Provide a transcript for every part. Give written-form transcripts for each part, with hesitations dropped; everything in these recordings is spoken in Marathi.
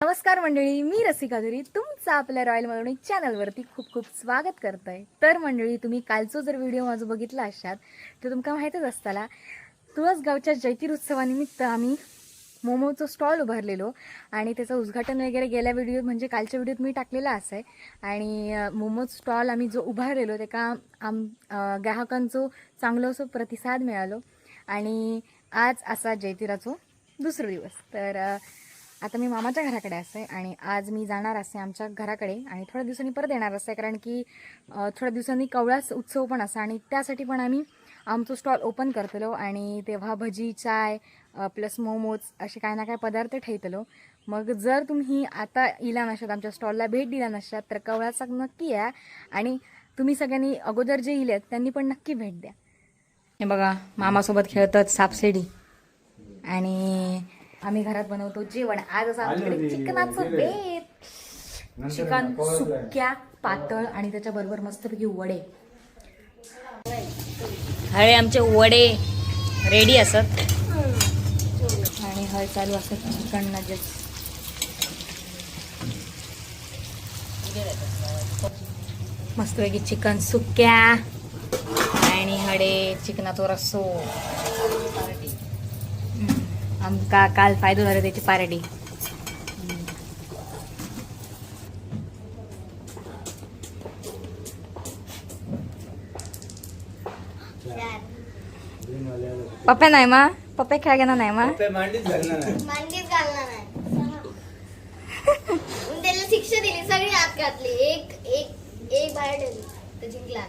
नमस्कार मंडळी, मी रसिका धुरी तुमचं आपल्या रॉयल मलोनी चॅनलवरती खूप खूप स्वागत करतोय। तर मंडळी, तुम्ही कालचा जर व्हिडिओ माझा बघितला असाल तर तुमका माहितच असताला तुळसगावच्या जैतिर उत्सवानिमित्त आम्ही मोमोचं स्टॉल उभारलेलो आणि त्याचं उद्घाटन वगैरे गेल्या व्हिडिओ म्हणजे कालच्या व्हिडिओत मी टाकलेला असाय। आणि मोमोज स्टॉल आम्ही जो उभारलेलो त्याका ग्राहकांचो चांगलो असो प्रतिसाद मिळालो आणि आज असा जैतिराचो दुसरा दिवस। तर आता मी मामाच्या घराकडे असे आणि आज मी जाणार असे आमच्या घराकडे आणि थोड्या दिवसांनी परत येणार असे, कारण की थोड्या दिवसांनी कवळास उत्सव पण असा आणि त्यासाठी पण आम्ही आमचं स्टॉल ओपन करतलो आणि तेव्हा भजी चाय प्लस मोमोज असे काय ना काय पदार्थ ठेवतलो। मग जर तुम्ही आता इला नसतात आमच्या स्टॉलला भेट दिला नसतात तर कवळासा नक्की या आणि तुम्ही सगळ्यांनी अगोदर जे इलेत त्यांनी पण नक्की भेट द्या। हे बघा मामासोबत खेळतात सापसेडी आणि आम्ही घरात बनवतो जेवण। आज असं आमच्याकडे चिकनाचं बेत, चिकन सुक्या पातळ आणि त्याच्या बरोबर मस्तपैकी वडे। हळे आमचे वडे रेडी असत आणि हळ चालू असत चिकन नगेट्स। मस्तपैकी चिकन सुक्या आणि हळे चिकनाचो रस्सो। आमका काल फायदो झाला त्याची पार्टी। पप्पा नाही मा पप्पा खेळ घेणार नाही मा मांडीच घालणार नाही त्याला शिक्षा दिली, सगळी आत घातली, एक एक एक बाहेर ठेवली तर जिंकला।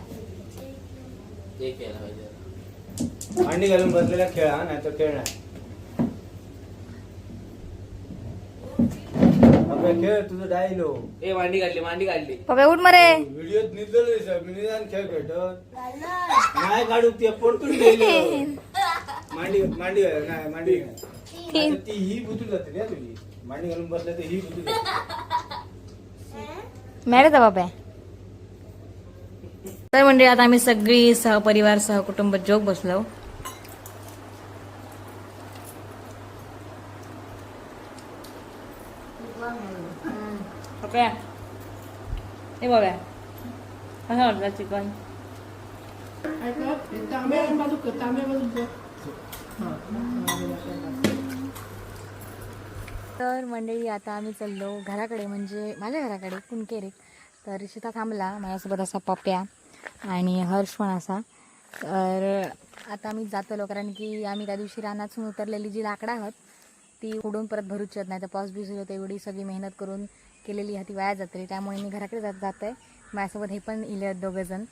मांडी घालून बसलेला खेळा नाही तर खेळ नाही। खेळ तुझं डायलो ए मांडी काढली पप्पा उठ मरे। व्हिडिओत निदान खेळ खेळत नाही काढू ते पडतून गेली मांडी मांडी नाही मांडी नाही ती ही बुतून जाते ना तुझी मांडी घालून बसले तर ही बुतून मॅरेज बाबा। तर म्हणजे आता आम्ही सगळी सहपरिवार सहकुटुंब जोग बसलो। हे बघा कसं वाटलं चिकन। तर मंडळी आता आम्ही चाललो घराकडे, म्हणजे माझ्या घराकडे कुणकेरीत। तर ऋषिता थांबला माझ्यासोबत असा पप्प्या आणि हर्ष पण असा। तर आता आम्ही जातलो कारण की आम्ही त्या दिवशी रानातून उतरलेली जी लाकडं आहोत ती उडून परत भरूच येत नाही। तर पाऊस बिस होते एवढी सगळी मेहनत करून केलेली ती वाया जाते, त्यामुळे मी घराकडे जात आहे। माझ्यासोबत हे पण इले दोघंजण।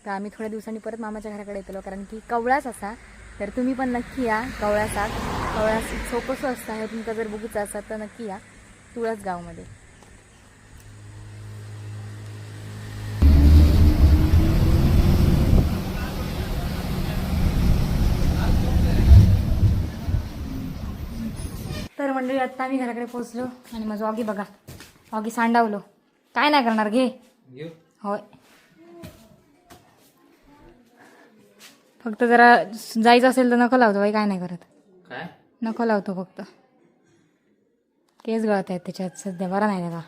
तर आम्ही थोड्या दिवसांनी परत मामाच्या घराकडे येतलो कारण की कवळास असा। तर तुम्ही पण नक्की या कवळासात। कवळास सोपसं असतं हे तुमचं जर बघूचं असतात तर नक्की या तुळसगावमध्ये। तर मंडळी आत्ता आम्ही घराकडे पोहोचलो आणि माझं ऑगी बघा, ऑगी सांडावलो। काय नाही करणार घे होय, फक्त जरा जायचं असेल तर नको लावतो बाई, काय नाही करत, काय नको लावतो फक्त केस गळत आहेत त्याच्यात सध्या, बरा नाही त्याला।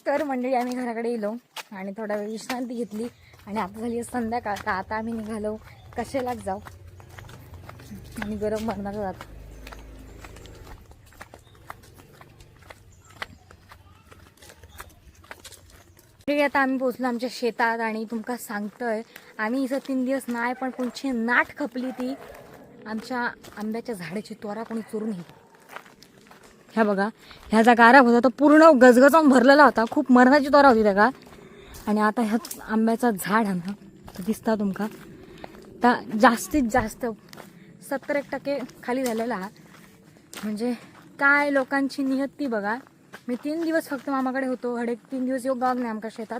तर मंडळी आम्ही घराकडे येलो आणि थोडा वेळ विश्रांती घेतली आणि आता झाली संध्याकाळ। तर आता आम्ही निघालो कशेलाच जाऊ आणि गरम मरणाचं जातो। आता आम्ही पोहोचलो आमच्या शेतात आणि तुमका सांगतोय आम्ही इथं 3 दिवस नाही पण कोणची नाट खपली ती आमच्या आंब्याच्या झाडाची तोरा कोणी चोरून घेतली। ह्या बघा ह्या जा गारा होता तो पूर्ण गजगजावून भरलेला होता, खूप मरणाची तोरा होती त्या। आणि आता ह्या आंब्याचा झाड आहे ना दिसता तुमका तर जास्तीत जास्त 70% खाली झालेला। म्हणजे काय लोकांची नियती बघा। मी 3 दिवस फक्त मामाकडे होतो, 3 दिवस योग गाव नाही आमच्या शेतात,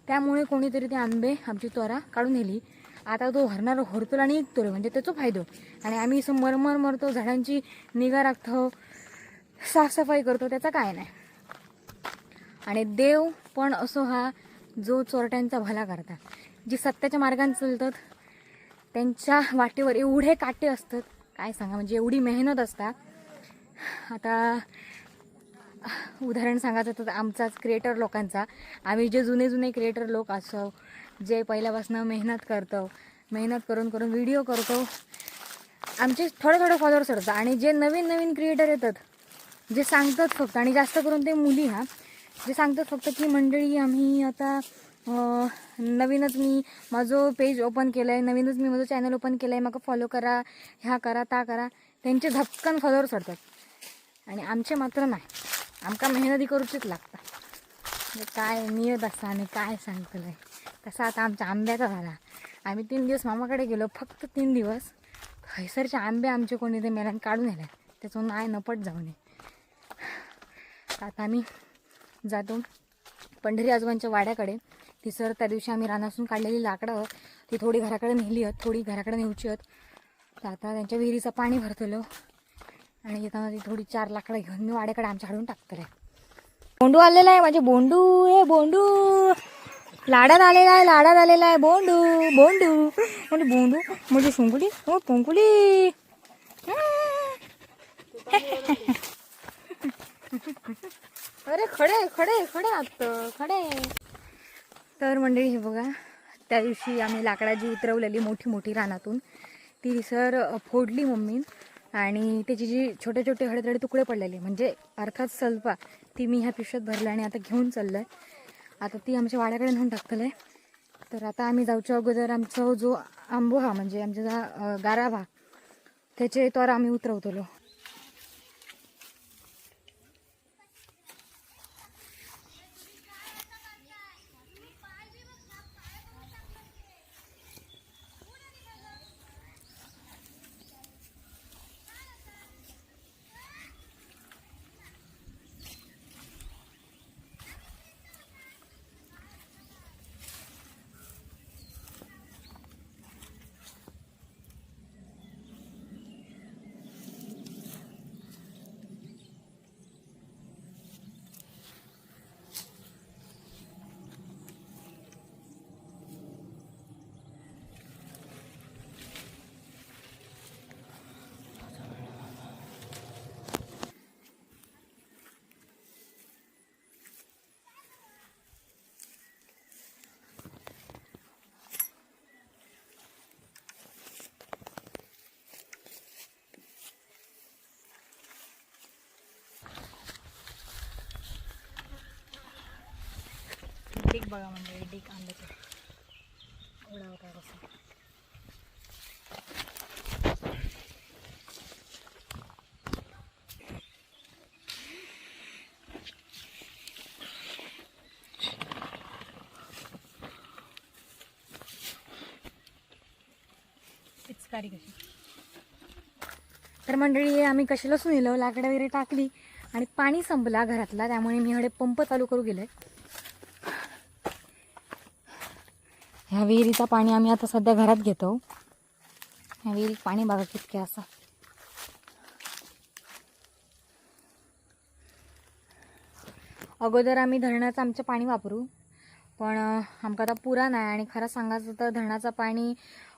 त्यामुळे कोणीतरी ते आंबे आमची त्वरा काढून नेली। आता तो हरणार हरतोल आणि निघतो म्हणजे त्याचा फायदो आणि आम्ही असं मरतो, झाडांची निगा राखतो, साफसफाई करतो, त्याचा काय नाही। आणि देव पण असो हा जो चोरट्यांचा भला करतात, जी सत्याच्या मार्गाने चालतात त्यांच्या वाटेवर एवढे काटे असतात काय सांगा, म्हणजे एवढी मेहनत असतात। आता उदाहरण सांगायचं तर आमचाच क्रिएटर लोकांचा, आम्ही जे जुने जुने क्रिएटर लोक असो, जे पहिल्यापासून मेहनत करून व्हिडिओ करतो, आमचे थोडे फॉलोअर्स होतात. आणि जे नवीन क्रिएटर येतात, जे सांगतात फक्त, आणि जास्त करून ते मुली जे सांगतात फक्त की मंडळी आम्ही आता नवीनच मी माझं पेज ओपन केलं आहे, नवीनच मी माझं चॅनल ओपन केलं आहे, मग फॉलो करा, ह्या करा ता करा, त्यांचे झपकन फॉलोअर्स वाढतात. आणि आमचे मात्र नाही, आमका मेहनती करूचीच लागतात. म्हणजे काय नियत असा आणि काय सांगतलं आहे तसा आता आमच्या आंब्याचा झाला. आम्ही 3 दिवस मामाकडे गेलो, फक्त 3 दिवस. हैसरचे आंबे आमचे कोणी ते मेल्याने काढून नेले, त्याचं नाही नपट जाऊ नये. आता आम्ही जातो पंढरी आजोबांच्या वाड्याकडे. ती सर त्या दिवशी आम्ही रानासून काढलेली लाकडं ती थोडी घराकडे नेली आहेत, थोडी घराकडे नेऊची आहेत. तर आता त्यांच्या विहिरीचं पाणी भरतलो आणि येताना ती थोडी 4 लाकडं घेऊन मी वाड्याकडे आमच्या हाडून टाकतले. बोंडू आलेला आहे, माझे बोंडू. हे बोंडू लाडात आलेला आहे, बोंडू म्हणजे सुंकुली, हो पोंकुली. अरे खडे. तर मंडळी हे बघा, त्या दिवशी आम्ही लाकडाची उतरवलेली मोठी रानातून, ती सर फोडली मम्मी. आणि त्याची जी छोटे हळदळे तुकडे पडलेले, म्हणजे अर्थात सल्फा, ती मी ह्या पिशव्यात भरलं आणि आता घेऊन चाललोय. आता ती आमच्या वाड्याकडे नेऊन टाकतलंय. तर आता आम्ही जाऊच्या अगोदर आमचा जो आंबोहा म्हणजे आमचा गाराभा, त्याचे तोर आम्ही उतरवतलो. डिक बघा म्हणजे डिक आंब्याचं एवढा होता कसं. पिचकारी कशी. तर मंडळी आम्ही कशी लसून नेलो, लाकडं वगैरे टाकली आणि पाणी संपला घरातला, त्यामुळे मी हडे पंप चालू करू गेले. ह्या विहिरीचं पाणी आम्ही आता सध्या घरात घेतो. ह्या विहिरीत पाणी बघा कितके असं. अगोदर आम्ही धरणाचं आमचं पाणी वापरू, पण आमका आता पुरा नाही आणि खरं सांगायचं तर धरणाचं पाणी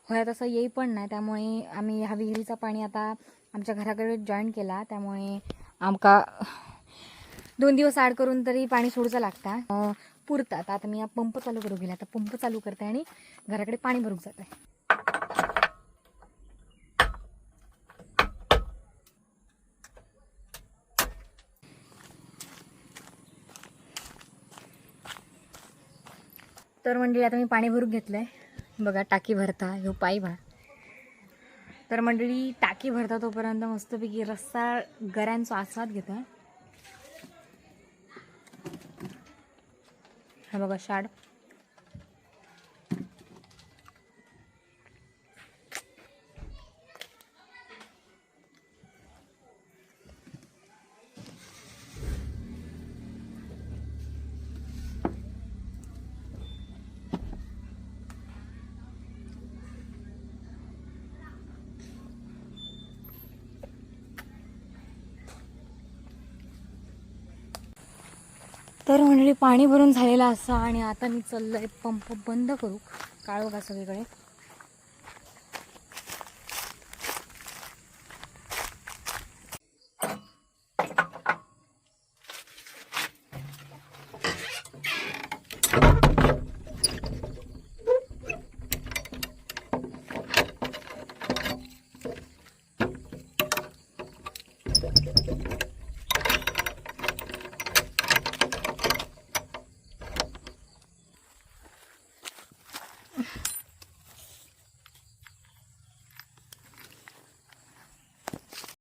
होया तसं येई पण नाही. त्यामुळे आम्ही ह्या विहिरीचं पाणी आता आमच्या घराकडे जॉईन केला. त्यामुळे आमका 2 दिवस आड करून तरी पाणी सोडचं लागतं, पुरतात. आता मी पंप चालू करू गेला, आता पंप चालू करते आणि घराकडे पाणी भरून जात आहे. तर मंडळी आता मी पाणी भरून घेतलंय बघा. टाकी भरता ह्यो पाई भर. तर मंडळी टाकी भरता तोपर्यंत मस्तपैकी रस्सा गऱ्यांचा आस्वाद घेता. हा बघा शाड. तर मंडळी पाणी भरून झालेलं असं आणि आता मी चाललोय पंप बंद करू. काळोख का सगळीकडे.